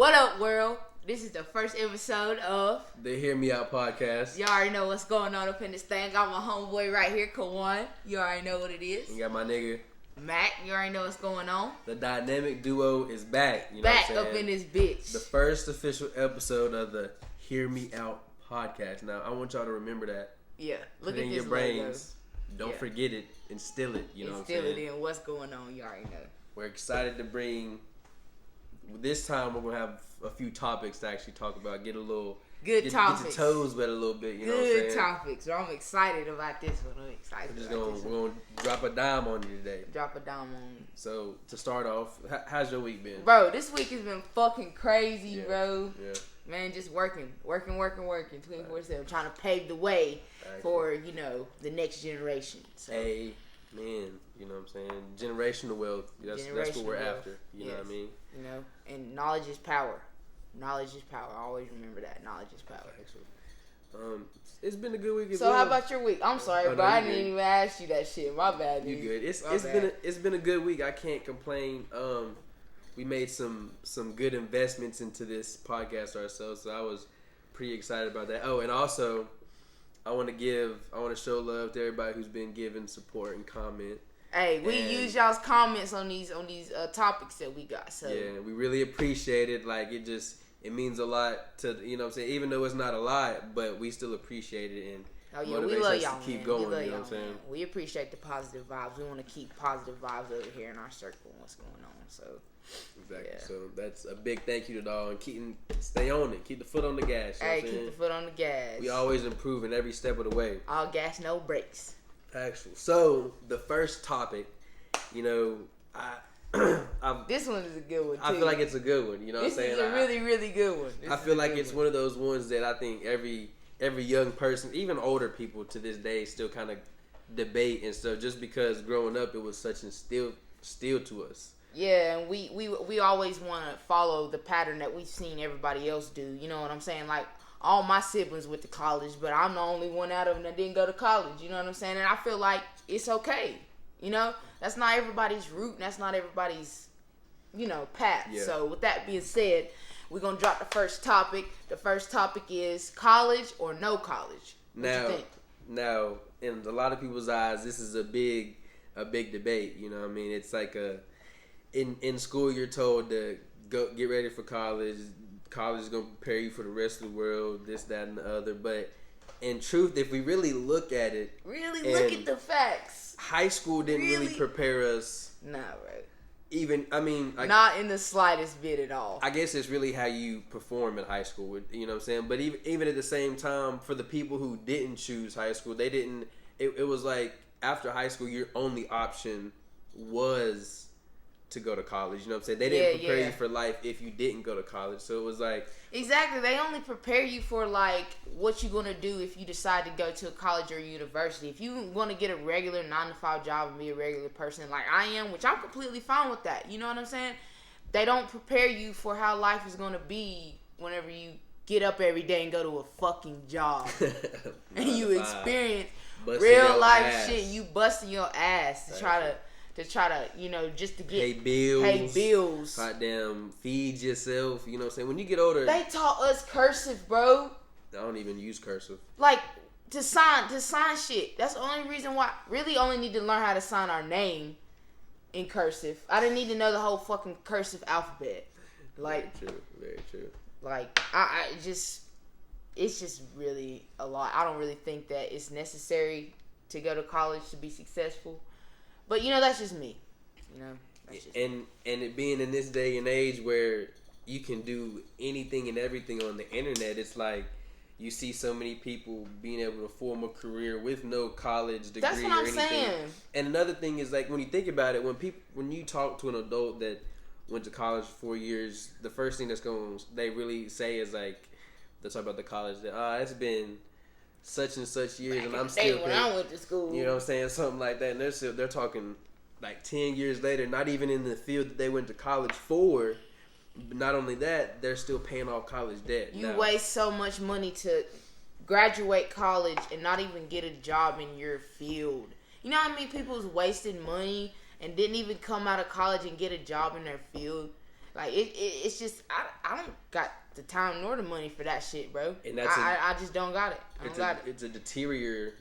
What up, world? This is the first episode of the Hear Me Out podcast. You already know what's going on up in this thing. Got my homeboy right here, Kawan. You already know what it is. You got my nigga Mac. You already know what's going on. The dynamic duo is back. You know back what I'm up in this bitch. The first official episode of the Hear Me Out podcast. Now, I want y'all to remember that. Yeah. Look Put at in this your brains. Logo. Don't forget it. Instill it. You know what I'm saying? Instill it in. What's going on? You already know. We're excited to bring. This time we're gonna have a few topics to actually talk about. Get a little good topics. Get your toes wet a little bit. You know what I'm saying? saying? Good topics. So I'm excited about this one. I'm excited. We're gonna drop a dime on you today. Drop a dime on you. So to start off, how's your week been? Bro, this week has been fucking crazy, bro. Yeah. Man, just working 24/7, trying to pave the way for the next generation. So. Amen. You know what I'm saying? Generational wealth. That's what we're after. You know what I mean? You know, and knowledge is power. Knowledge is power. I always remember that. Knowledge is power. It's been a good week. So how about your week? I'm sorry, bro. I didn't even ask you that shit. My bad. You good? It's been a good week. I can't complain. We made some good investments into this podcast ourselves, so I was pretty excited about that. Oh, and also, I want to show love to everybody who's been giving support and comment. Hey, we use y'all's comments on these topics that we got. So yeah, we really appreciate it. Like it means a lot to what I'm saying. Even though it's not a lot, but we still appreciate it and we love y'all, to keep man. going. We love you know what I'm saying? Man. We appreciate the positive vibes. We want to keep positive vibes over here in our circle and what's going on. So exactly. Yeah. So that's a big thank you to y'all and stay on it. Keep the foot on the gas. You know what I'm keep the foot on the gas. We always improving every step of the way. All gas, no brakes. Actual. So the first topic, this one is a good one too. I feel like it's a good one. You know what I'm saying? This is a really, really good one. I feel like it's one of those ones that I think every young person, even older people to this day, still kind of debate and stuff. Just because growing up it was such a still to us. Yeah, and we always want to follow the pattern that we've seen everybody else do. You know what I'm saying? Like, all my siblings went to college, but I'm the only one out of them that didn't go to college. You know what I'm saying? And I feel like it's okay. You know? That's not everybody's route, and that's not everybody's, path. Yeah. So, with that being said, we're going to drop the first topic. The first topic is college or no college. What you think? Now, in a lot of people's eyes, this is a big debate. You know what I mean? It's like in school, you're told to go get ready for college. College is going to prepare you for the rest of the world, this, that, and the other. But in truth, if we really look at it... Really look at the facts. High school didn't really prepare us. Nah, right. Not in the slightest bit at all. I guess it's really how you perform in high school. You know what I'm saying? But even at the same time, for the people who didn't choose high school, they didn't... It was like, after high school, your only option was... to go to college, you know what I'm saying? They didn't prepare you for life if you didn't go to college. So it was like... Exactly. They only prepare you for, like, what you're going to do if you decide to go to a college or university. If you want to get a regular 9-to-5 job and be a regular person like I am, which I'm completely fine with that. You know what I'm saying? They don't prepare you for how life is going to be whenever you get up every day and go to a fucking job. And you experience real life shit. You busting your ass to try to just to get pay bills. Goddamn, feed yourself. You know what I'm saying? When you get older, they taught us cursive, bro. I don't even use cursive. Like to sign shit. That's the only reason why. Really, only need to learn how to sign our name in cursive. I didn't need to know the whole fucking cursive alphabet. Like, very true. Like, it's just really a lot. I don't really think that it's necessary to go to college to be successful. But, that's just me. And it being in this day and age where you can do anything and everything on the internet, it's like you see so many people being able to form a career with no college degree. That's what I'm saying. And another thing is, like, when you think about it, when you talk to an adult that went to college for 4 years, the first thing they really say is, like, they talk about the college that, it's been such and such years, and I'm still when I went to school. You know what I'm saying? Something like that. And they're talking like 10 years later, not even in the field that they went to college for. But not only that, they're still paying off college debt. You waste so much money to graduate college and not even get a job in your field. You know how many people's wasted money and didn't even come out of college and get a job in their field? Like it's just I don't got the time nor the money for that shit, bro. And that's I just don't got it. It's a deteriorate,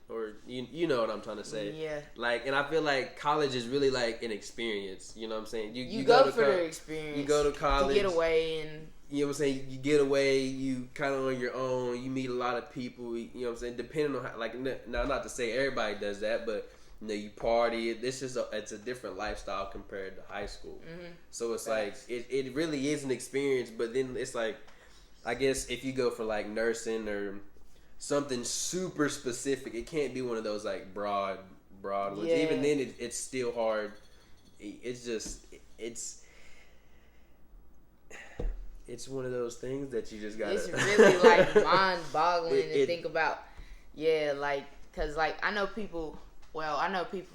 or you know what I'm trying to say. Yeah. Like, and I feel like college is really like an experience. You know what I'm saying? You go for the experience. You go to college to get away and. You know what I'm saying? You get away, you kind of on your own, you meet a lot of people, you know what I'm saying? Depending on how, like, now not to say everybody does that, but, you know, you party. It's a different lifestyle compared to high school. Mm-hmm. So it's like, it really is an experience, but then it's like, I guess if you go for like nursing or something super specific, it can't be one of those like broad ones. Yeah. Even then, it's still hard. It's one of those things that you just gotta. It's really like mind-boggling to think about. Yeah, like, cause like I know people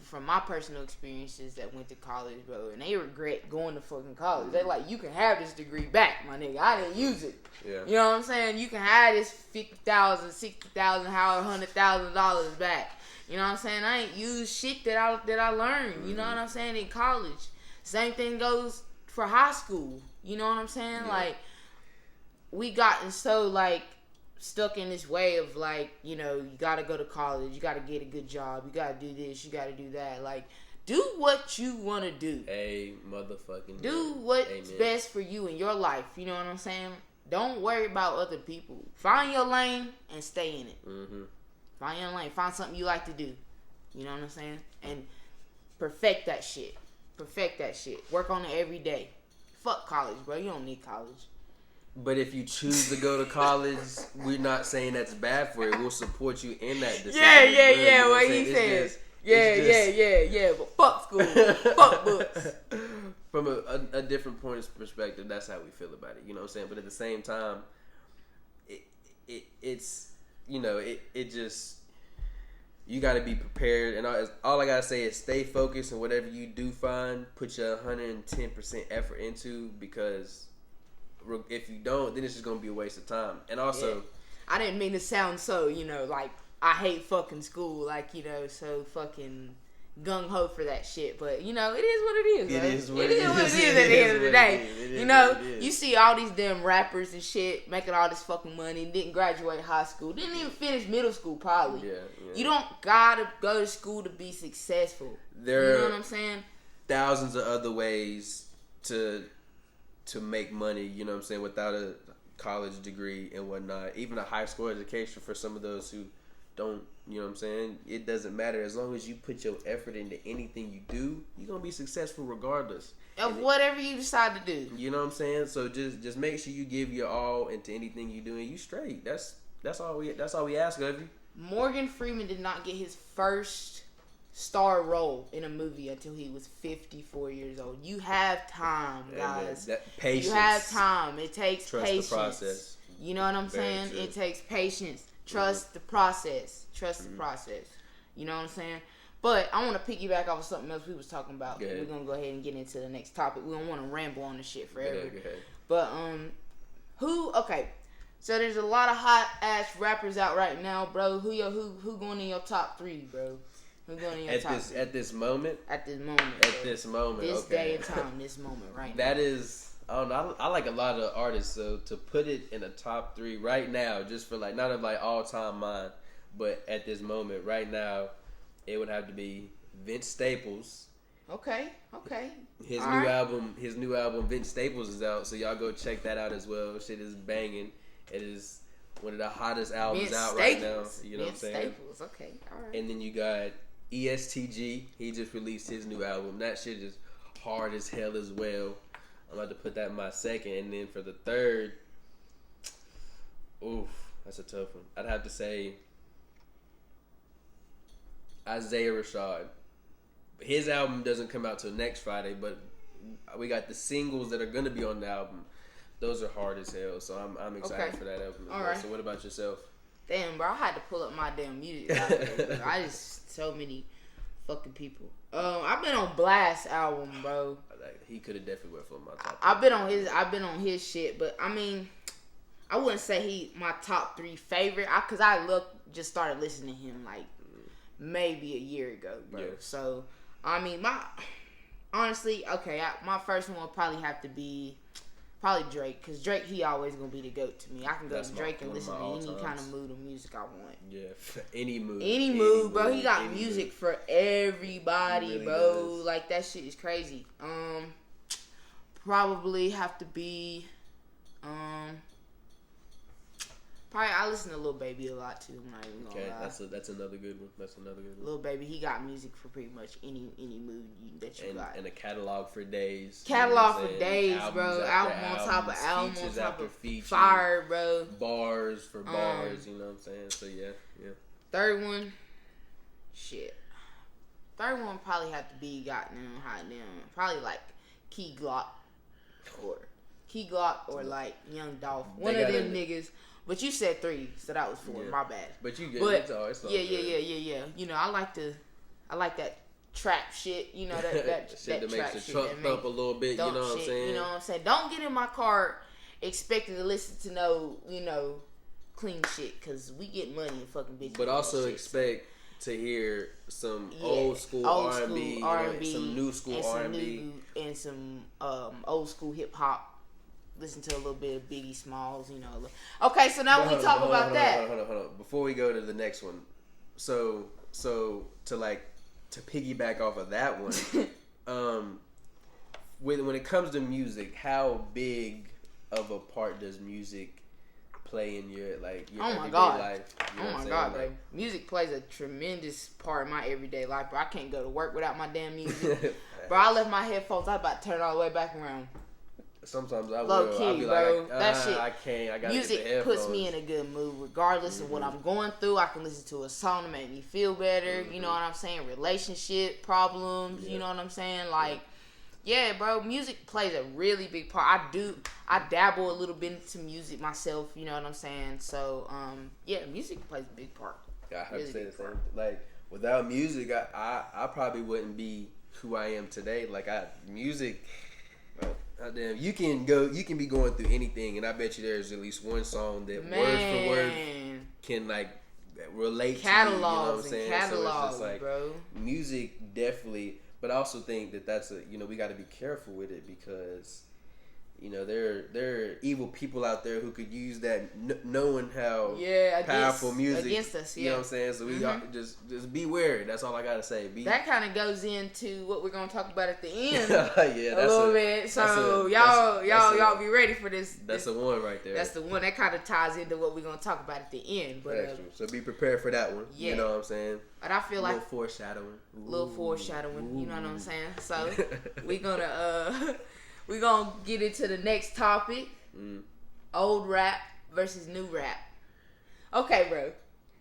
from my personal experiences that went to college, bro, and they regret going to fucking college. They like, you can have this degree back, my nigga. I didn't use it. Yeah. You know what I'm saying? You can have this $50,000, $60,000, however, $100,000 back. You know what I'm saying? I ain't used shit that I learned. Mm-hmm. You know what I'm saying? In college, same thing goes for high school. You know what I'm saying? Yeah. Like, we gotten so, like, stuck in this way of, like, you know, you gotta go to college, you gotta get a good job, you gotta do this, you gotta do that. Like, do what you want to do. Hey, motherfucking. Do what's best for you in your life. You know what I'm saying? Don't worry about other people. Find your lane and stay in it. Mm-hmm. Find your lane. Find something you like to do. You know what I'm saying? And perfect that shit. Work on it every day. Fuck college, bro. You don't need college. But if you choose to go to college, we're not saying that's bad for you. We'll support you in that decision. Yeah. What he says. Yeah. But fuck school. Fuck books. From a different point of perspective, that's how we feel about it. You know what I'm saying? But at the same time, it's you know, it just, you got to be prepared. And all I got to say is stay focused, and whatever you do find, put your 110% effort into, because if you don't, then it's just going to be a waste of time. And also, yeah. I didn't mean to sound so, you know, like, I hate fucking school, like, you know, so fucking gung-ho for that shit. But, you know, it is what it is. It is what it is at the end of the day. You know, you see all these damn rappers and shit making all this fucking money, didn't graduate high school, didn't even finish middle school probably. Yeah. You don't gotta go to school to be successful. You know what I'm saying? Thousands of other ways to make money, you know what I'm saying, without a college degree and whatnot. Even a high school education for some of those who don't, you know what I'm saying? It doesn't matter. As long as you put your effort into anything you do, you're going to be successful regardless. Of whatever you decide to do. You know what I'm saying? So just make sure you give your all into anything you do, and you straight. That's all we ask of you. Morgan Freeman did not get his first star role in a movie until he was 54 years old. You have time, guys. Patience. You have time. It takes Trust patience. The process. You know what I'm saying? True. It takes patience. Trust the process. The process. You know what I'm saying? But I want to piggyback off of something else we was talking about. We're going to go ahead and get into the next topic. We don't want to ramble on this shit forever. Go ahead. But, okay. So there's a lot of hot ass rappers out right now, bro. Who going in your top 3, bro? Who going in your top 3? At this moment? This day and time, this moment right now. That is... I don't know. I like a lot of artists, so to put it in a top 3 right now, just for like, not of like all time mine, but at this moment right now, it would have to be Vince Staples. Okay. His new album, Vince Staples, is out, so y'all go check that out as well. Shit is banging. It is one of the hottest albums out right now. You know what I'm saying? Staples. Okay. All right. And then you got ESTG. He just released his new album. That shit is hard as hell as well. I'm about to put that in my second. And then for the third, that's a tough one. I'd have to say Isaiah Rashad. His album doesn't come out till next Friday, but we got the singles that are going to be on the album. Those are hard as hell, so I'm excited for that album as well. Right. So what about yourself? Damn, bro, I had to pull up my damn music out there. I just so many fucking people. I've been on Blast album, bro. He could have definitely went for my top. I've been on his shit, but I mean, I wouldn't say he my top 3 favorite. Cause I just started listening to him like maybe a year ago, bro. Yeah. So I mean, honestly, okay, my first one would probably have to be probably Drake, because Drake, he always gonna be the GOAT to me. I can go to Drake and listen to any kind of mood of music I want. Yeah, any mood. Any mood, bro. He got music for everybody, really bro. Does. Like, that shit is crazy. Probably have to be, probably I listen to Lil Baby a lot too. I'm not even gonna lie. That's another good one. Lil Baby, he got music for pretty much any mood that you got. And a catalog for days. Catalog for days, bro. Album on top of album on top of fire, bro. Bars for bars, you know what I'm saying? So yeah. Third one, shit. Third one probably have to be goddamn probably like Key Glock or like Young Dolph. One of them niggas. But you said 3, so that was 4. Yeah. My bad. But you get it. It's all yeah. You know, I like that trap shit. You know that shit that makes the shit truck thump a little bit. You know what I'm saying? You know what I'm saying? Don't get in my car expecting to listen to no clean shit, because we get money and fucking bitches. But also expect to hear some old school R&B, some new school R&B, and some old school hip hop. Listen to a little bit of Biggie Smalls, you know. Okay, so now we talk about that. Hold on. Before we go to the next one, so to piggyback off of that one, when it comes to music, how big of a part does music play in your everyday life? You know oh my god, babe. Music plays a tremendous part in my everyday life, bro. I can't go to work without my damn music. Bro, I left my headphones. I about to turn it all the way back around. Sometimes I will. Low key, I'll be bro. Like, that shit. I can't. I gotta music get the headphones. puts me in a good mood, regardless of what I'm going through. I can listen to a song to make me feel better. You know what I'm saying? Relationship problems. You know what I'm saying? Like, yeah, bro. Music plays a really big part. I dabble a little bit into music myself. You know what I'm saying? So, yeah, music plays a big part. I have to say the same. Like, without music, I probably wouldn't be who I am today. Like, music. Damn, you can be going through anything, and I bet you there's at least one song that word for word can like relate to you. You know what I'm saying? Catalogs, so it's just like, bro. Music definitely, but I also think that's we got to be careful with it, because there are evil people out there who could use that, knowing how powerful music against us. Yeah. You know what I'm saying? So we just beware. That's all I gotta say. That kind of goes into what we're gonna talk about at the end. A little bit. So y'all be ready for this. That's the one right there. That's the one that kind of ties into what we're gonna talk about at the end. But so be prepared for that one. Yeah. You know what I'm saying? But I feel like a little foreshadowing. You know what I'm saying? So we're gonna get into the next topic. Old rap versus new rap. Okay, bro.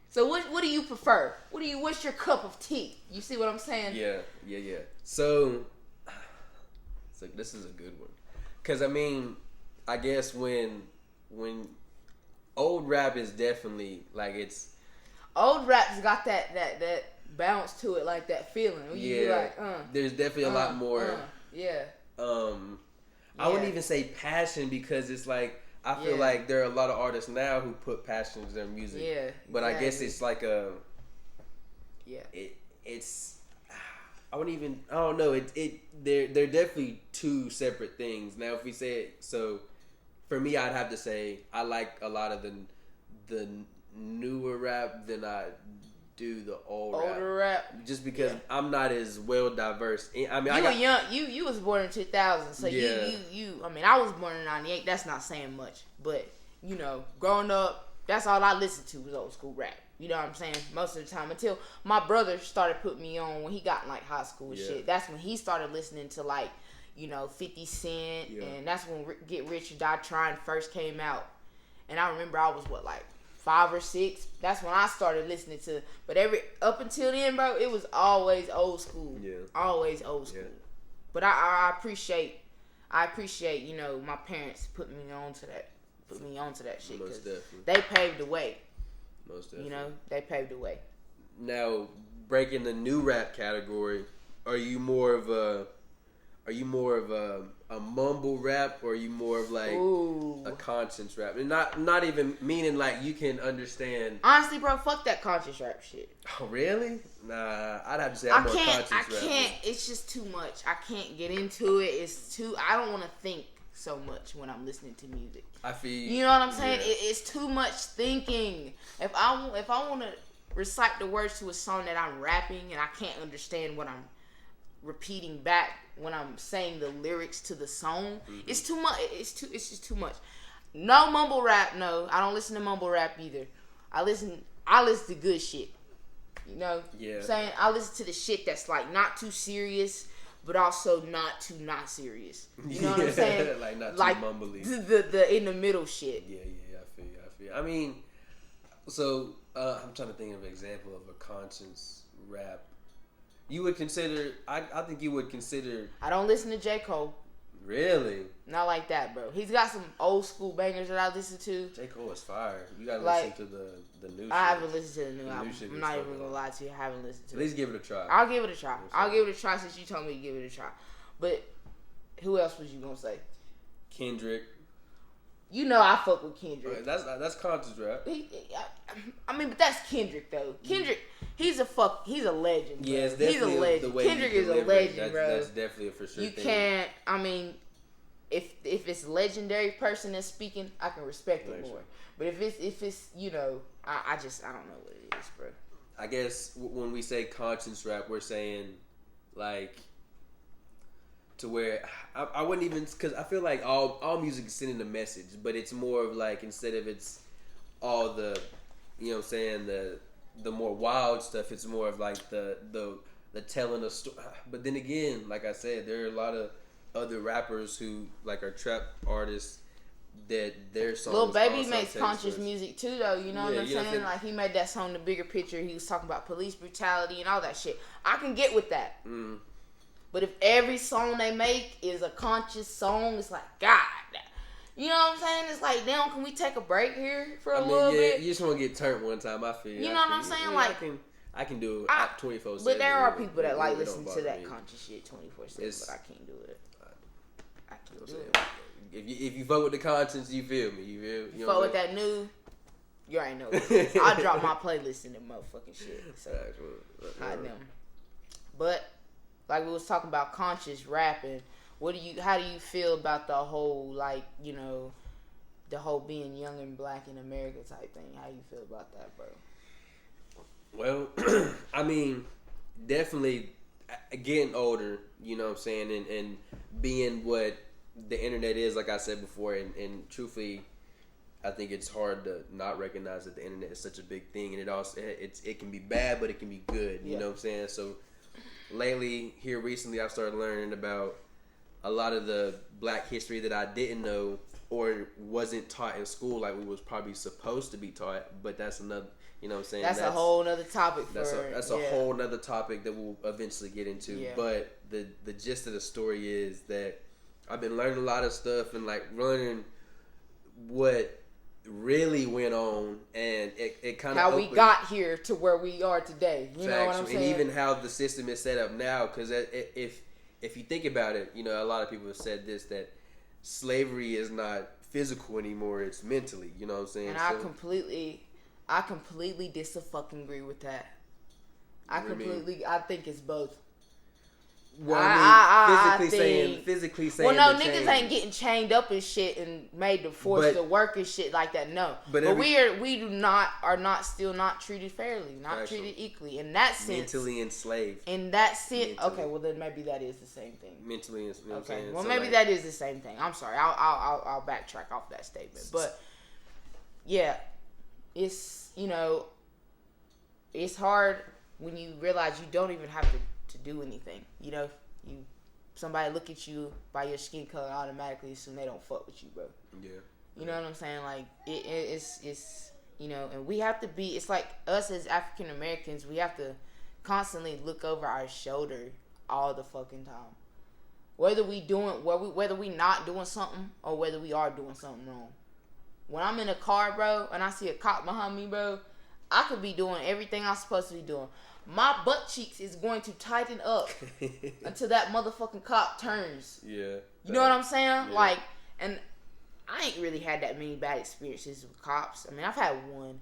So what do you prefer? What's your cup of tea? You see what I'm saying? Yeah. So this is a good one. 'Cause I guess when old rap is definitely like it's old rap's got that bounce to it, like that feeling. You like, there's definitely a lot more. I wouldn't even say passion, because it's like I feel like there are a lot of artists now who put passion into their music. Yeah. But I guess it's like it's I don't know. They're definitely two separate things. Now if we say it, so for me I'd have to say I like a lot of the newer rap than I do the older rap. Just because I'm not as well diverse. You was born in 2000, so you I was born in 98. That's not saying much, but growing up, that's all I listened to was old school rap. You know what I'm saying? Most of the time, until my brother started putting me on when he got in like high school and shit. That's when he started listening to like 50 Cent, and that's when Get Rich or Die Trying first came out. And I remember I was 5 or 6. That's when I started listening to. But up until then, bro, it was always old school. Yeah. Always old school. Yeah. But I appreciate my parents putting me on to that. Put me on to that shit, because they paved the way. Most definitely. They paved the way. Now, breaking the new rap category, are you more of a a mumble rap, or are you more of like a conscience rap? And not even meaning like you can understand. Honestly, bro, fuck that conscious rap shit. Oh, really? Nah, I'd have to say I'm more conscious rap. I can't. It's just too much. I can't get into it. I don't want to think so much when I'm listening to music. I feel you know what I'm saying. Yeah. It's too much thinking. If I want to recite the words to a song that I'm rapping and I can't understand what I'm repeating back when I'm saying the lyrics to the song, it's too much. It's just too much. No mumble rap. No, I don't listen to mumble rap either. I listen to good shit. You know, yeah. I'm saying I listen to the shit that's like not too serious, but also not too not serious. You know what I'm saying? Like not too like mumbly. The in the middle shit. Yeah, I feel you. I mean, so I'm trying to think of an example of a conscience rap. You would consider? I think you would consider. I don't listen to J. Cole. Really? Not like that, bro. He's got some old school bangers that I listen to. J. Cole is fire. You gotta like, listen to the new shit. I haven't listened to the new album. I'm not even gonna lie to you. I haven't listened to it. At least give it a try. I'll give it a try. I'll give it a try since you told me to give it a try. But who else was you gonna say? Kendrick. You know I fuck with Kendrick. That's conscious rap. I mean, but that's Kendrick though. Kendrick, he's a legend. Bro. Yeah, it's definitely he's a legend. The way Kendrick is a legend, bro. That's definitely a for sure. You can't. I mean, if it's a legendary person that's speaking, I can respect it more. But if it's you know, I don't know what it is, bro. I guess when we say conscience rap, we're saying like to where I wouldn't even, because I feel like all music is sending a message, but it's more of like, instead of it's all the, you know what I'm saying, the more wild stuff, it's more of like the telling a story. But then again, like I said, there are a lot of other rappers who like are trap artists that their songs. Lil Baby makes conscious music too, though. You know what I'm saying? Saying? Like he made that song, The Bigger Picture. He was talking about police brutality and all that shit. I can get with that. But if every song they make is a conscious song, it's like, God. You know what I'm saying? It's like, damn, can we take a break here for a little bit? You just want to get turned one time. I feel. You know what I'm saying? Yeah, like I can do it 24/7. But there are people that like listen to that conscious shit 24/7. But I can't do it. I can't do it. If you fuck with the conscience, you feel me. You fuck with that new. You already know. I drop my playlist in the motherfucking shit. So I know. But like we was talking about conscious rapping. How do you feel about the whole, like, you know, the whole being young and black in America type thing? How you feel about that, bro? Well, I mean, definitely getting older, you know what I'm saying, and being what the internet is, like I said before, and truthfully, I think it's hard to not recognize that the internet is such a big thing, and it can be bad, but it can be good, you know what I'm saying? So lately, here recently, I've started learning about a lot of the black history that I didn't know or wasn't taught in school like we was probably supposed to be taught, but that's another, you know what I'm saying? That's a whole nother topic. That's a whole nother topic that we'll eventually get into. Yeah. But the gist of the story is that I've been learning a lot of stuff and like learning what really went on, and it kind of how we got here to where we are today. You know what I'm saying? And even how the system is set up now, because if you think about it, you know, a lot of people have said this, that slavery is not physical anymore, it's mentally, you know what I'm saying? And I completely dis-fucking-agree with that. I think it's both. Well, I mean, physically saying. Well, no, niggas ain't getting chained up and shit and made to force to work and shit like that. No, but we are still not treated fairly, not treated equally in that sense. Mentally enslaved. In that sense, okay. Well, then maybe that is the same thing. Mentally enslaved. Okay. Well, so maybe that is the same thing. I'm sorry. I'll backtrack off that statement. But yeah, it's, you know, it's hard when you realize you don't even have to do anything. You know, somebody look at you by your skin color, automatically assume they don't fuck with you, bro. Yeah. You know what I'm saying? Like it's you know, and we have to be. It's like us as African Americans, we have to constantly look over our shoulder all the fucking time, whether we not doing something or whether we are doing something wrong. When I'm in a car, bro, and I see a cop behind me, bro, I could be doing everything I'm supposed to be doing. my butt cheeks is going to tighten up until that motherfucking cop turns. Yeah. You know what I'm saying? Yeah. Like, and I ain't really had that many bad experiences with cops. I mean, I've had one.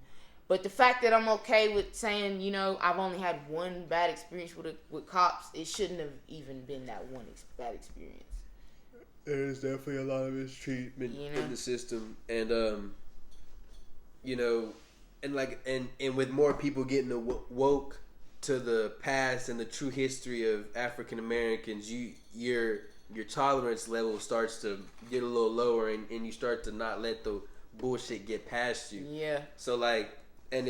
But the fact that I'm okay with saying, you know, I've only had one bad experience with cops, it shouldn't have even been that one bad experience. There's definitely a lot of mistreatment in the system. And, you know, and with more people getting woke to the past and the true history of African Americans, your tolerance level starts to get a little lower, and you start to not let the bullshit get past you. Yeah. So like, and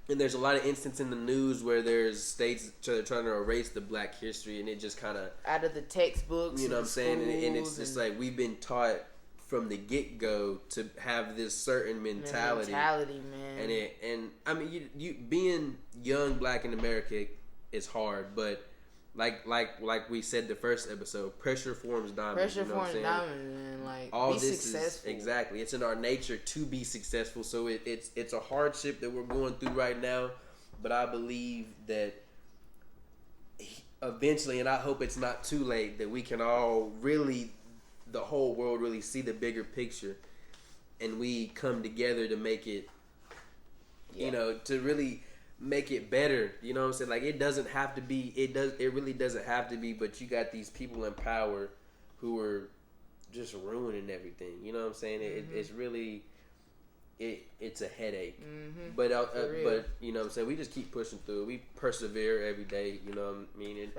there's a lot of instances in the news where there's states trying to erase the black history, and it just kind of out of the textbooks. You know what I'm saying? And it's just like we've been taught from the get go to have this certain mentality. Man. And I mean, you being young black in America is hard, but like we said the first episode, pressure forms diamonds. Pressure forms diamonds, man. Like, all be this successful. Is exactly. It's in our nature to be successful. So it's a hardship that we're going through right now, but I believe that eventually, and I hope it's not too late, that we can all really, the whole world really see the bigger picture, and we come together to make it, you know, to really make it better. You know what I'm saying? Like, it doesn't have to be, it really doesn't have to be, but you got these people in power who are just ruining everything. You know what I'm saying? It's really, it's a headache. Mm-hmm. But you know what I'm saying? We just keep pushing through. We persevere every day. You know what I mean?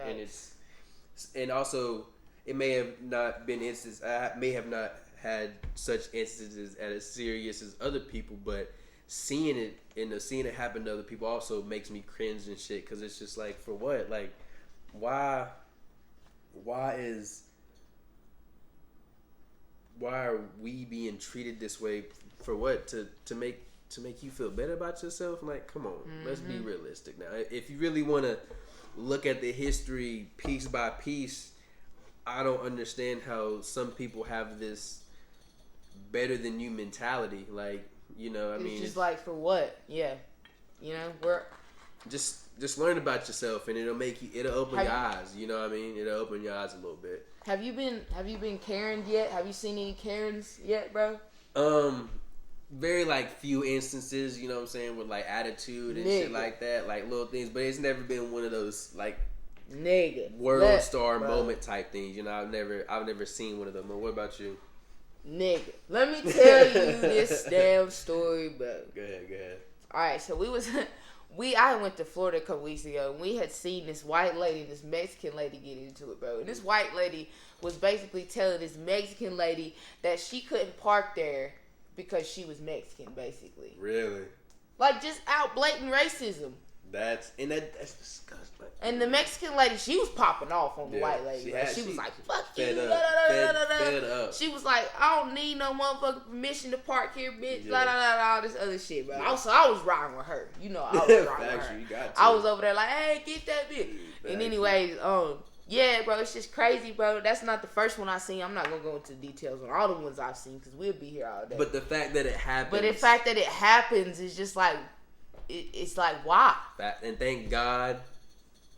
And also, it may have not been instances. I may have not had such instances as serious as other people, but seeing it seeing it happen to other people also makes me cringe and shit, because it's just like, for what? Like, why are we being treated this way? For what? To make you feel better about yourself? Like, come on, let's be realistic now. If you really want to look at the history piece by piece, I don't understand how some people have this better than you mentality. Like, you know, I mean, it's just like, for what? Yeah, you know, we're just learn about yourself, and it'll open your eyes. You know what I mean? It'll open your eyes a little bit. Have you been Karen yet? Have you seen any Karens yet, bro? Very like few instances, you know what I'm saying, with like attitude and shit like that, like little things, but it's never been one of those like world star moment type things. You know, I've never seen one of them. But what about you? Nigga, let me tell you this damn story, bro. Go ahead. Alright, so I went to Florida a couple weeks ago, and we had seen this white lady, this Mexican lady get into it, bro. And this white lady was basically telling this Mexican lady that she couldn't park there because she was Mexican, basically. Really? Like, just out blatant racism. That's disgusting. And the Mexican lady, she was popping off on the white lady. She was like, fuck you. Fed up. She was like, I don't need no motherfucking permission to park here, bitch. All this other shit, bro. Yeah. I was riding with her. You know, I was riding with her. You got to. I was over there like, hey, get that bitch. And anyways, yeah, bro, it's just crazy, bro. That's not the first one I've seen. I'm not going to go into details on all the ones I've seen, because we'll be here all day. But the fact that it happens. Is just like, it's like, why? And thank God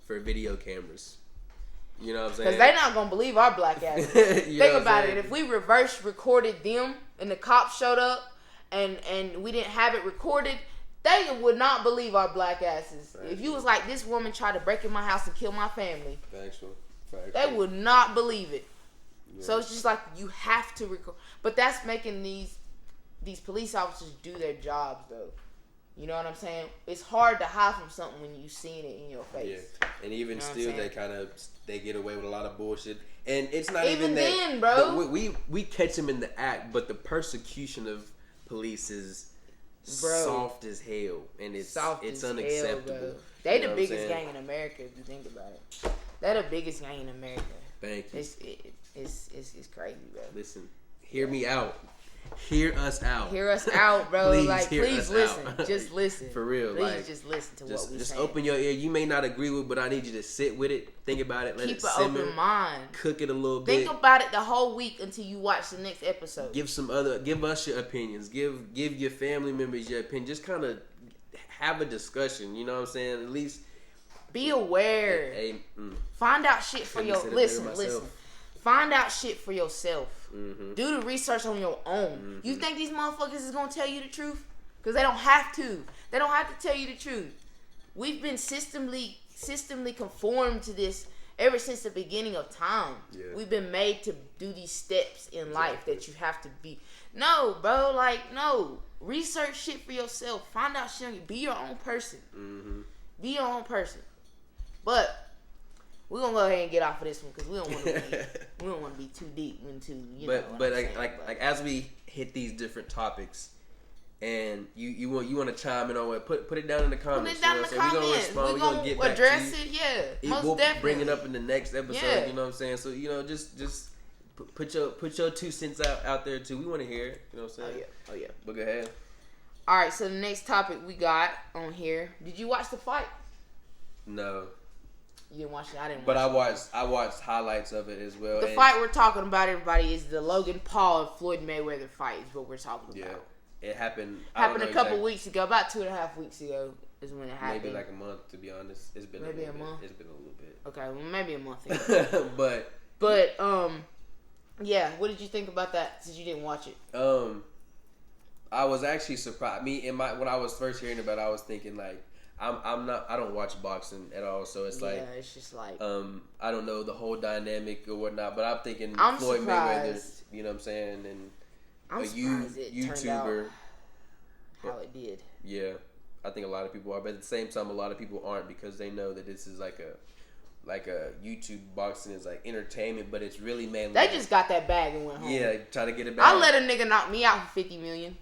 for video cameras. You know what I'm saying? Because they're not going to believe our black asses. Think about it. If we reverse recorded them and the cops showed up and we didn't have it recorded, they would not believe our black asses. Factual. If you was like, this woman tried to break in my house and kill my family, Factual. They would not believe it. Yeah. So it's just like, you have to record. But that's making these police officers do their jobs, though. You know what I'm saying? It's hard to hide from something when you seeing it in your face. Yeah, and even still, they get away with a lot of bullshit. And it's not even that, then, bro. We catch them in the act, but the persecution of police is soft as hell, and it's unacceptable. Hell, they the biggest gang in America, if you think about it. They're the biggest gang in America. Thank you. It's crazy, bro. Listen, hear me out. Hear us out. Hear us out, bro. Please listen. Out. Just listen. For real. Please just listen to what we say. Just open your ear. You may not agree with, but I need you to sit with it. Think about it. Let it simmer. Keep an open mind. Cook it a little bit. Think about it the whole week until you watch the next episode. Give us your opinions. Give your family members your opinion. Just kind of have a discussion. You know what I'm saying? At least Be aware. Find out shit for your listen. Find out shit for yourself. Mm-hmm. Do the research on your own. Mm-hmm. You think these motherfuckers is gonna tell you the truth? Because they don't have to. They don't have to tell you the truth. We've been systemly conformed to this ever since the beginning of time. Yeah. We've been made to do these steps in life that you have to be. No, bro. Like, no. Research shit for yourself. Find out shit on you. Be your own person. Mm-hmm. Be your own person. But we're gonna go ahead and get off of this one because we don't want to be too deep into like as we hit these different topics, and you want to chime in on it, put it down in the comments. Put it down in the comments. We're gonna get back address to you. It. Yeah, most we'll definitely bring it up in the next episode. Yeah. You know what I'm saying? So just put your 2 cents out there too. We want to hear it. You know what I'm saying? Oh yeah. But go ahead. All right. So the next topic we got on here. Did you watch the fight? No. You didn't watch it? I didn't watch it. But I watched highlights of it as well. The fight we're talking about, everybody, is the Logan Paul and Floyd Mayweather fight is what we're talking about. Yeah. It happened. Happened a couple weeks ago. About 2.5 weeks ago is when it happened. Maybe like a month, to be honest. It's been maybe a month. It's been a little bit. Okay, well maybe a month ago. but yeah. What did you think about that? Since you didn't watch it. I was actually surprised. When I was first hearing about it, I was thinking like, I don't watch boxing at all, so it's like, it's just like, I don't know the whole dynamic or whatnot, but I'm thinking Floyd Mayweather, you know what I'm saying, and I'm surprised it YouTuber, turned out how it did. Yeah, I think a lot of people are, but at the same time, a lot of people aren't because they know that this is like a YouTube boxing is like entertainment, but it's really mainly. They just got that bag and went home. Yeah, trying to get it back. I let a nigga knock me out for $50 million.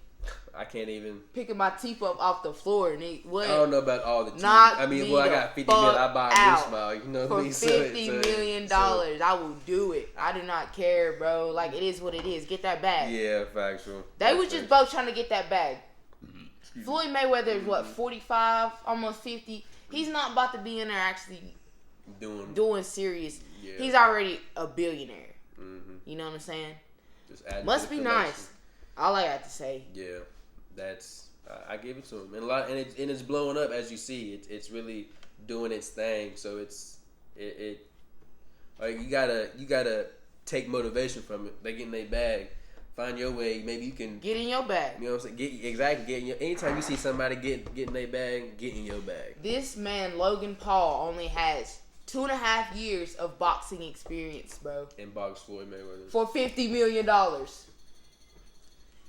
I can't even picking my teeth up off the floor and I don't know about all the teeth. I got $50 million. I buy a new smile. You know what I mean? For $50 million, I will do it. I do not care, bro. Like, it is what it is. Get that bag. Yeah, factual. They was just both trying to get that bag. Floyd Mayweather is what, 45, almost 50. He's not about to be in there actually doing serious. Yeah. He's already a billionaire. Mm-hmm. You know what I'm saying? Must be nice. All I got to say. Yeah. That's I gave it to him, and it's blowing up as you see. It's really doing its thing. So it like you gotta take motivation from it. They get in their bag, find your way. Maybe you can get in your bag. You know what I'm saying? Get in your. Anytime you see somebody get in their bag, get in your bag. This man Logan Paul only has 2.5 years of boxing experience, bro. And box Floyd Mayweather for $50 million.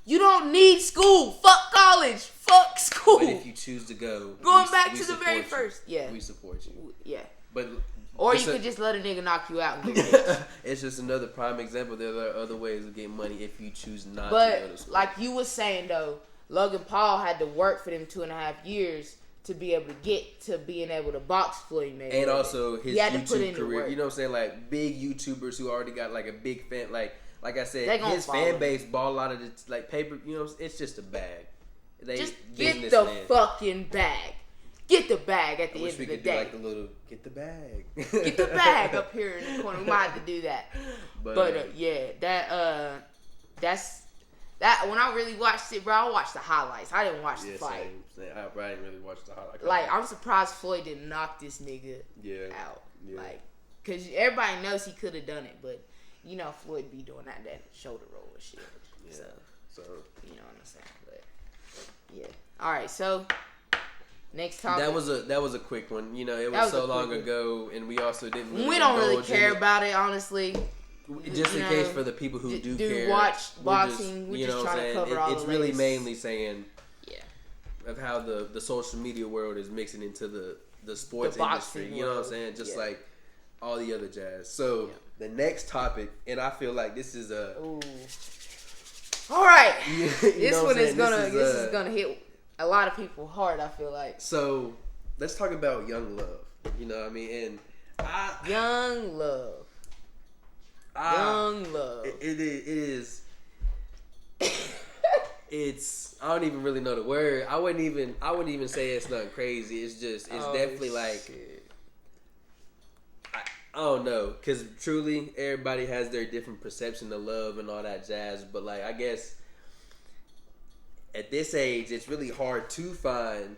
You don't need school. Fuck college. Fuck school. But if you choose to go, going back to the very first, we support you. Yeah. But or you could just let a nigga knock you out and get rich. It's just another prime example. There are other ways of getting money if you choose not to go to school. Like you was saying though, Logan Paul had to work for them 2.5 years to be able to get to being able to box Floyd Mayweather. And also his YouTube career. You know what I'm saying? Like big YouTubers who already got like a big fan. Like I said, his fan base bought a lot of the like paper. You know, it's just a bag. Just get the fucking bag. Get the bag at the end of the day. Do like the little get the bag. Get the bag up here in the corner. We might have to do that. But yeah, that's when I really watched it, bro. I watched the highlights. I didn't watch the fight. Same. I didn't really watch the highlights. Like I'm surprised Floyd didn't knock this nigga out. Yeah. Like, cause everybody knows he could have done it, but. You know, Floyd be doing that shoulder roll and shit. Yeah. So you know what I'm saying. But yeah. All right. So next topic. That was a quick one. You know, it was so long ago, and we also didn't. We don't really care about it, honestly. Just in case for the people who do care, watch boxing. We're just trying to cover all the latest. It's really mainly saying, of how the social media world is mixing into the sports industry. You know what I'm saying? Just like all the other jazz. So. Yeah. The next topic, and I feel like this is a. Ooh. All right, this one is gonna hit a lot of people hard. I feel like. So let's talk about Young Love. You know what I mean? And Young Love. Young Love. It is. It's. I don't even really know the word. I wouldn't even say it's nothing crazy. It's just. It's definitely like. Shit. I don't know, because truly everybody has their different perception of love and all that jazz, but like I guess at this age it's really hard to find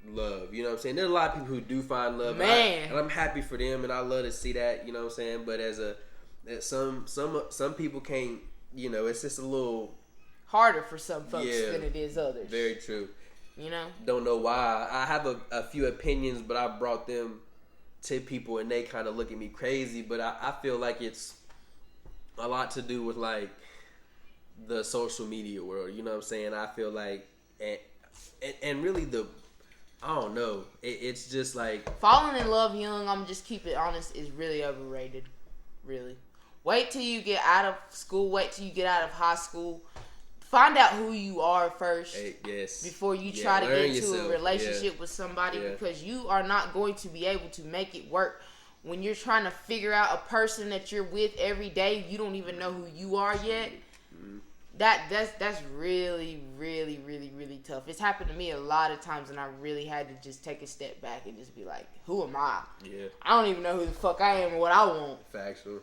love. You know what I'm saying? There's a lot of people who do find love, man, and I'm happy for them, and I love to see that. You know what I'm saying? But some people can't. You know, it's just a little harder for some folks than it is others. Very true. You know? Don't know why. I have a few opinions, but I brought them to people and they kind of look at me crazy. But I feel like it's a lot to do with like the social media world. You know what I'm saying? I feel like, and really I don't know. It's just like falling in love young. I'm just keep it honest. Is really overrated. Really. Wait till you get out of school. Wait till you get out of high school. Find out who you are first before you try to get into a relationship with somebody because you are not going to be able to make it work when you're trying to figure out a person that you're with every day. You don't even know who you are yet. Mm-hmm. That's really, really, really, really tough. It's happened to me a lot of times and I really had to just take a step back and just be like, who am I? Yeah. I don't even know who the fuck I am or what I want. Factual.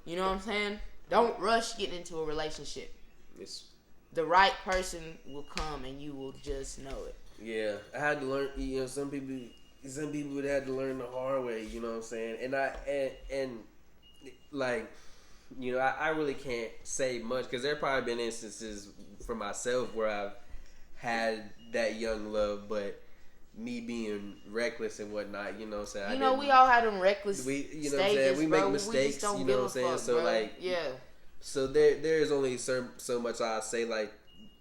You know what I'm saying? Don't rush getting into a relationship. The right person will come and you will just know it. Yeah, I had to learn. You know, some people would have to learn the hard way. You know what I'm saying? And like, you know, I really can't say much because there probably been instances for myself where I've had that young love, but me being reckless and whatnot. You know what I'm saying? We all had them reckless. You know what I'm saying? We make mistakes. You know what I'm saying? So like, yeah. So there is only so much I say like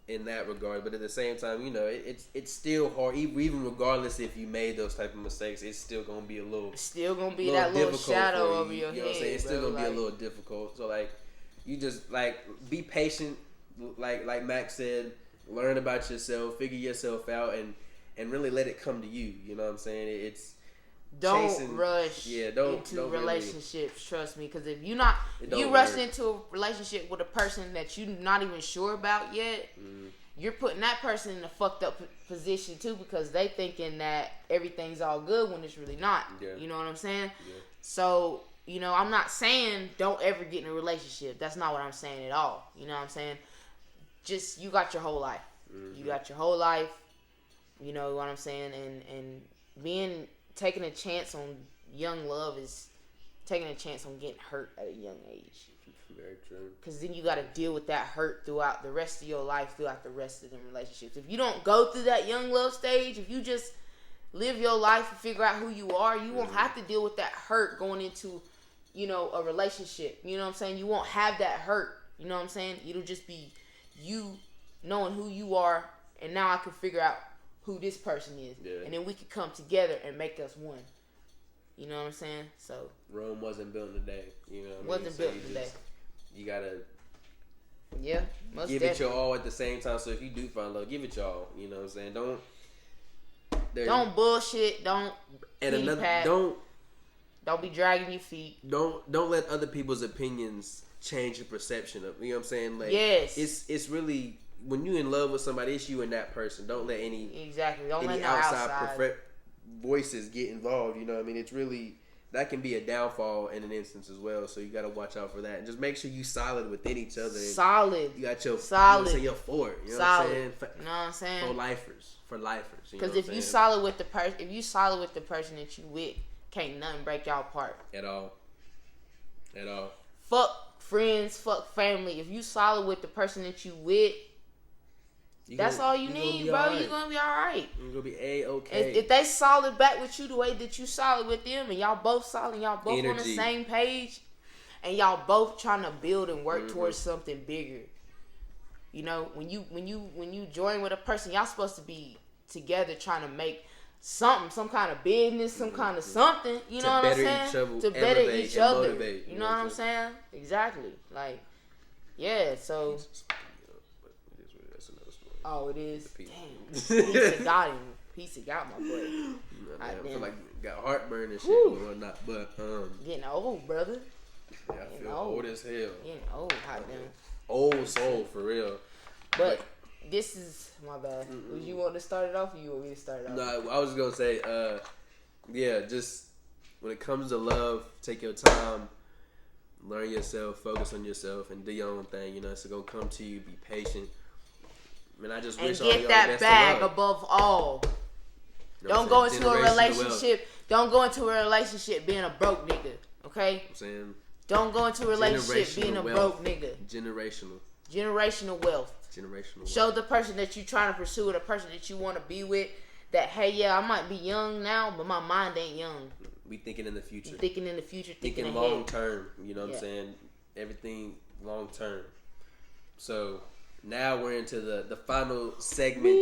in that regard, but at the same time, you know, it's still hard. Even regardless if you made those type of mistakes, it's still gonna be that little shadow over your head. You know what I'm saying? It's still gonna be a little difficult. So like, you just like be patient. Like Max said, learn about yourself, figure yourself out, and really let it come to you. You know what I'm saying? Don't rush into relationships. Trust me, because if you rush into a relationship with a person that you're not even sure about yet, you're putting that person in a fucked up position too because they thinking that everything's all good when it's really not. Yeah. You know what I'm saying? Yeah. So, you know, I'm not saying don't ever get in a relationship. That's not what I'm saying at all. You know what I'm saying? Just you got your whole life. Mm-hmm. You got your whole life. You know what I'm saying? And taking a chance on young love is taking a chance on getting hurt at a young age. Very true. Because then you got to deal with that hurt throughout the rest of your life, throughout the rest of the relationships. If you don't go through that young love stage, if you just live your life and figure out who you are, you won't have to deal with that hurt going into, you know, a relationship. You know what I'm saying? You won't have that hurt. You know what I'm saying? It'll just be you knowing who you are, and now I can figure out who this person is, and then we could come together and make us one. You know what I'm saying? So Rome wasn't built in a day. You know what I mean? Wasn't built in a day. You gotta most give it your all at the same time. So if you do find love, give it your all. You know what I'm saying? Don't bullshit. Don't be dragging your feet. Don't let other people's opinions change your perception of. You know what I'm saying? Like, yes, it's really. When you in love with somebody, it's you and that person. Don't let any outside voices get involved. You know what I mean? It's really that can be a downfall in an instance as well. So you got to watch out for that and just make sure you solid within each other. Solid. You got your solid. You're for it. You know solid. What I'm saying? You know what I'm saying? For lifers. Because if you solid with the person that you with, can't nothing break y'all apart at all. Fuck friends, fuck family. If you solid with the person that you with. That's all you need, bro. You're gonna be alright. You're gonna be A-okay. If they solid back with you the way that you solid with them, and y'all both solid, and y'all both on the same page, and y'all both trying to build and work towards something bigger. You know, when you join with a person, y'all supposed to be together trying to make something, some kind of business, some kind of something. You know what I'm saying? To better each other. Motivate, you know what I'm saying? Exactly. Like, yeah. So. Oh, it is. Damn. Pizza got him. Pizza got my boy. I feel like got heartburn and shit and whatnot. But getting old, brother. Yeah, I feel old as hell. Getting old, hot damn. Old soul for real. But this is my bad. Would you want to start it off, or you want me to start it off? No, I was gonna say, just when it comes to love, take your time, learn yourself, focus on yourself, and do your own thing. You know, it's gonna come to you. Be patient. I mean, I just wish all y'all get that bag above all. You know Don't go into a Generational relationship. wealth. Don't go into a relationship being a broke nigga. Okay. I'm saying. Don't go into a relationship being a broke nigga. Generational wealth. Show the person that you're trying to pursue, or the person that you want to be with, that hey, yeah, I might be young now, but my mind ain't young. We thinking in the future. Thinking long term. You know what I'm saying? Everything long term. So now we're into the final segment.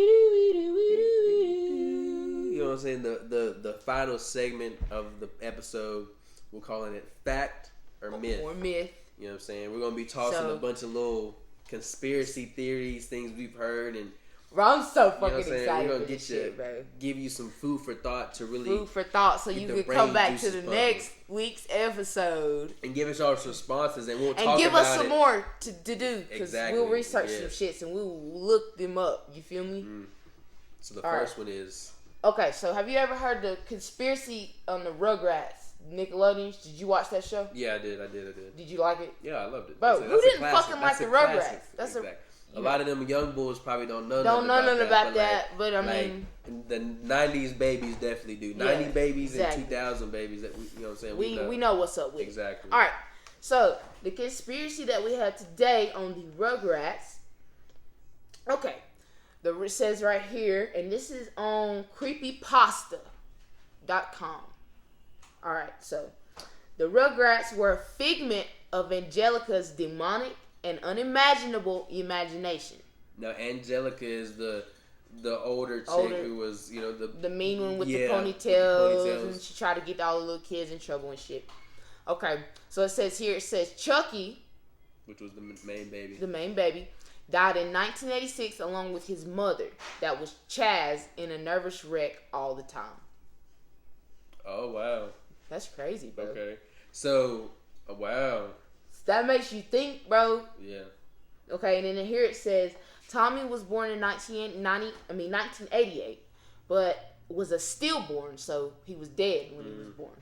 You know what I'm saying? The final segment of the episode. We're calling it fact or myth. Or myth. You know what I'm saying? We're gonna be tossing a bunch of little conspiracy theories, things we've heard, and bro, I'm so fucking excited. We're gonna give you some food for thought to really so you can come back to the next week's episode and give us our responses, and we'll talk about it. And give us some more to do, because exactly. we'll research some shits and we'll look them up. You feel me? So the first one is okay. So have you ever heard the conspiracy on the Rugrats? Nickelodeon. Did you watch that show? Yeah, I did. Did you like it? Yeah, I loved it. Bro, who didn't fucking like the Rugrats? That's a lot of them young bulls probably don't know nothing about that. But I mean, the '90s babies definitely do. '90 babies and 2000 babies. That you know what I'm saying. We know what's up with exactly. All right. So the conspiracy that we have today on the Rugrats. Okay, it says right here, and this is on creepypasta.com. All right, so the Rugrats were a figment of Angelica's demonic and unimaginable imagination. Now, Angelica is the older chick who was, you know, the mean one with the ponytails, and she tried to get all the little kids in trouble and shit. Okay, so it says Chucky, which was the main baby, died in 1986 along with his mother, that was Chaz, in a nervous wreck all the time. Oh, wow. That's crazy, bro. Okay. So, wow. That makes you think, bro. Yeah. Okay, and then here it says Tommy was born in 1988, but was a stillborn, so he was dead when he was born.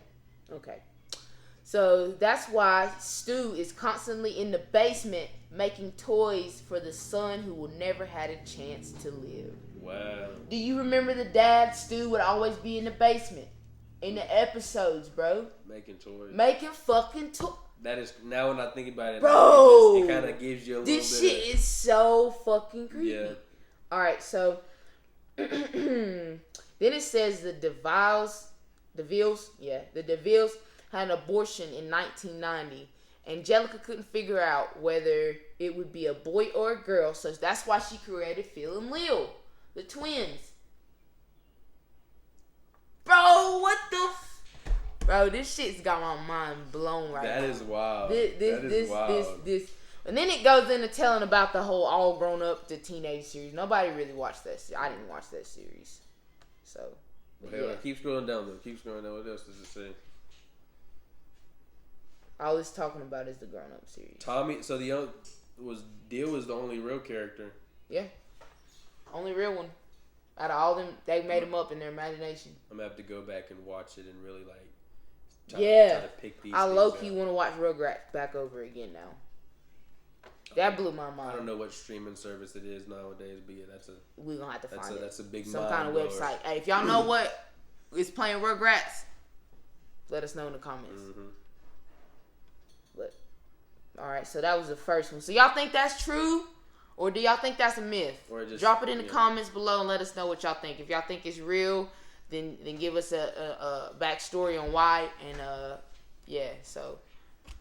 Okay. So that's why Stu is constantly in the basement making toys for the son who will never had a chance to live. Wow. Do you remember the dad? Stu would always be in the basement. In the episodes, bro. Making toys. Making fucking toys. That is, now when I think about it, bro, it kind of gives you a little bit. This shit is so fucking creepy. Yeah. Alright, so then it says the DeVilles had an abortion in 1990. Angelica couldn't figure out whether it would be a boy or a girl, so that's why she created Phil and Lil, the twins. Bro, what the bro, this shit's got my mind blown right now. That is wild. This. And then it goes into telling about the whole all grown up to teenage series. Nobody really watched that. I didn't watch that series. So. Yeah. Keep scrolling down though. What else does it say? All it's talking about is the grown up series. Tommy. So Deal was the only real character. Yeah. Only real one. Out of all them, they made them up in their imagination. I'm gonna have to go back and watch it and really like. Try to pick these. I low key want to watch Rugrats back over again now. That blew my mind. I don't know what streaming service it is nowadays, but yeah, we're gonna have to find it. That's a big some kind of website. Hey, if y'all know what is playing Rugrats, let us know in the comments. But all right, so that was the first one. So y'all think that's true? Or do y'all think that's a myth? Or just, drop it in the comments below and let us know what y'all think. If y'all think it's real, then give us a backstory on why. And so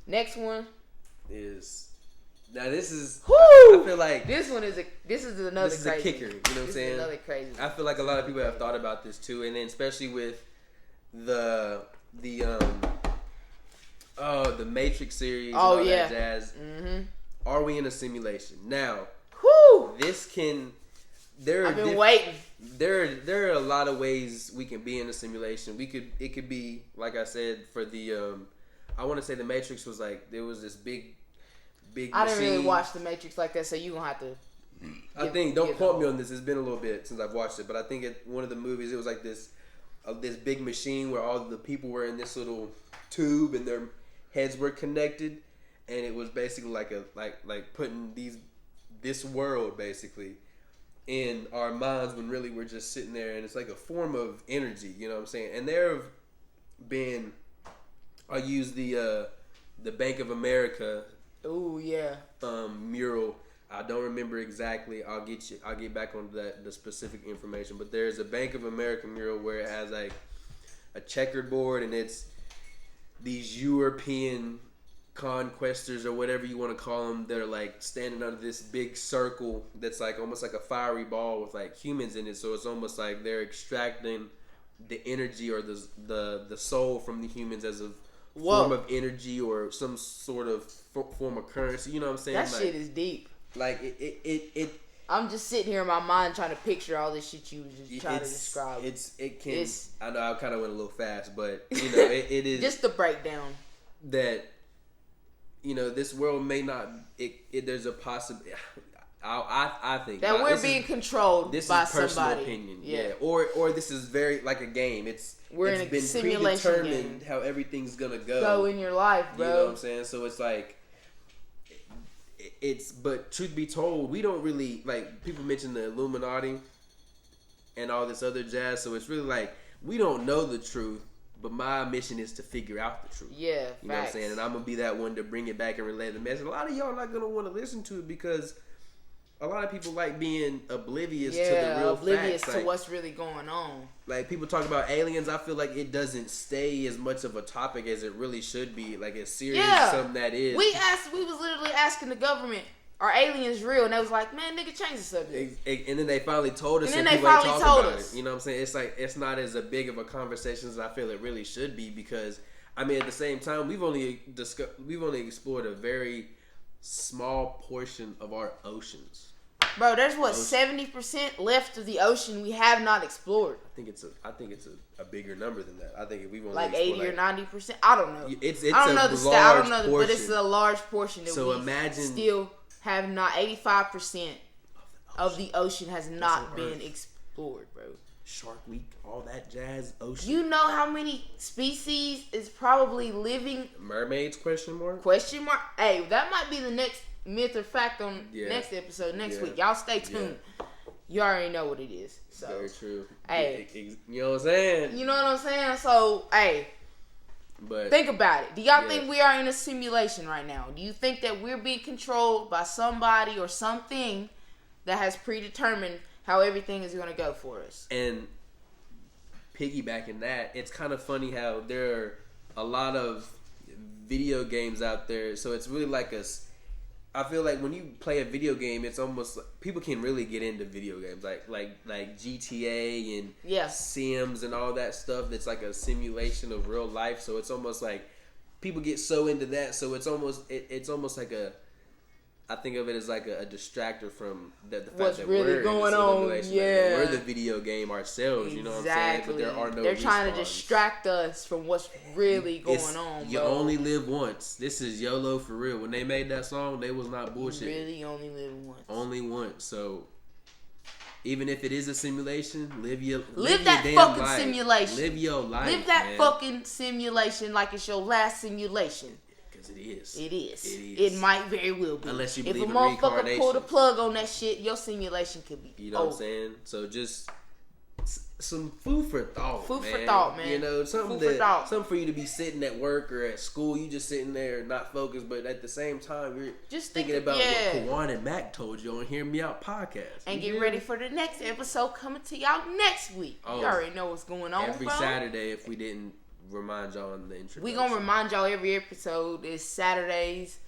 next one is now this is. Woo! I feel like this is another this is crazy. A kicker. You know what I'm saying? Another crazy. I feel like a lot of people have thought about this too, and then especially with the Matrix series. Oh, and all yeah. That jazz. Mm-hmm. Are we in a simulation now? Whew. This can. I've been waiting. There are a lot of ways we can be in a simulation. It could be like I said for the I want to say the Matrix was like there was this big. I didn't really watch the Matrix like that, so you gonna have to. Don't quote me on this. It's been a little bit since I've watched it, but I think one of the movies it was like this big machine where all the people were in this little tube and their heads were connected, and it was basically like putting this world basically in our minds when really we're just sitting there, and it's like a form of energy. You know what I'm saying? And there have been, I'll use the Bank of America. Ooh, yeah. Mural. I don't remember exactly. I'll get back on the specific information. But there's a Bank of America mural where it has like a checkered board, and it's these European conquestors or whatever you want to call them. They're like standing under this big circle that's like almost like a fiery ball with like humans in it. So it's almost like they're extracting the energy or the soul from the humans as a form of energy or some sort of form of currency. You know what I'm saying? That like, shit is deep. Like it. I'm just sitting here in my mind trying to picture all this shit you was just trying to describe. I know I kind of went a little fast, but you know it is just the breakdown that this world may not. There's a possibility. I think that we're being controlled by somebody. This is personal opinion, yeah. Or this is very like a game. We're in a simulation predetermined game. How everything's gonna go. Go in your life, bro. You know what I'm saying? So it's like. But truth be told, we don't really, like, people mention the Illuminati and all this other jazz, so it's really like, we don't know the truth, but my mission is to figure out the truth. Yeah, you know what I'm saying? And I'm going to be that one to bring it back and relay the message. A lot of y'all are not going to want to listen to it because a lot of people like being oblivious to the real oblivious facts. to what's really going on. Like, people talk about aliens, I feel like it doesn't stay as much of a topic as it really should be. Like, as serious as something that is. We was literally asking the government, are aliens real? And they was like, man, nigga, change the subject. And then they finally told us, and then they finally told us. It. You know what I'm saying? It's like, it's not as big of a conversation as I feel it really should be because, I mean, at the same time, we've only explored a very small portion of our oceans. Bro, there's 70% left of the ocean we have not explored. I think it's a bigger number than that. I think we've only like 80 or 90%. I don't know. It's I don't know the stat. I don't know, but it's a large portion. That so we imagine still have not 85% of the ocean has not been explored, bro. Shark Week, all that jazz, ocean. You know how many species is probably living? Mermaids? Question mark. Hey, that might be the next myth or fact on next episode next week. Y'all stay tuned. You already know what it is. So very true. Hey, you know what I'm saying? You know what I'm saying? So hey, but think about it. Do y'all think we are in a simulation right now? Do you think that we're being controlled by somebody or something that has predetermined how everything is going to go for us? And piggybacking that, it's kind of funny how there are a lot of video games out there. So it's really like I feel like when you play a video game, it's almost like people can really get into video games like GTA and Sims and all that stuff. That's like a simulation of real life. So it's almost like people get so into that. So it's almost like I think of it as like a distractor from the fact what's that really we're going in on. Yeah, we're the video game ourselves. Exactly. You know what I'm saying? But there are no. They're trying to distract us from what's really going on. You only live once. This is YOLO for real. When they made that song, they was not bullshit. You really only live once. Only once. So even if it is a simulation, live that damn fucking life. simulation. Live your life. Live that fucking simulation like it's your last simulation. It is. It is. It might very well be. Unless you believe in reincarnation. If a motherfucker pull the plug on that shit, your simulation could be You know what I'm saying? So just some food for thought, for thought, man. You know, something for you to be sitting at work or at school. You just sitting there not focused, but at the same time, you're just thinking about what Kawan and Mac told you on Hear Me Out podcast. And get ready for the next episode coming to y'all next week. You already know what's going on, every Saturday, if we didn't remind y'all in the introduction. We gonna remind y'all every episode is Saturdays,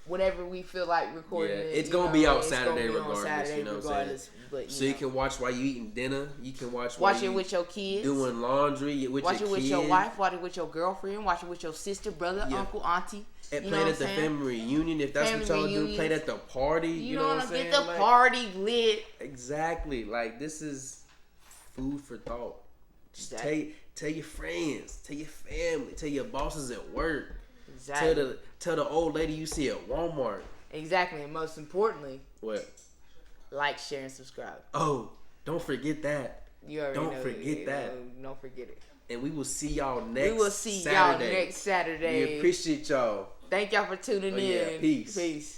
whenever we feel like recording it. It's gonna be out Saturday regardless. You know what I'm saying? But, so you can watch while you eating dinner. You can watch it with your kids. Doing laundry with your kids. Watch it with your wife. Watch it with your girlfriend. Watch it with your sister, brother, uncle, auntie. And play at the family reunion if that's what y'all do. Play at the party. You know what I'm saying? Get the party lit. Exactly. Like, this is food for thought. Just tell your friends, tell your family, tell your bosses at work. Exactly. Tell the old lady you see at Walmart. Exactly, and most importantly, what? Like, share, and subscribe. Oh, don't forget that. You already don't forget that. Don't forget it. And we will see y'all next Saturday. Y'all next Saturday. We appreciate y'all. Thank y'all for tuning in. Peace. Peace.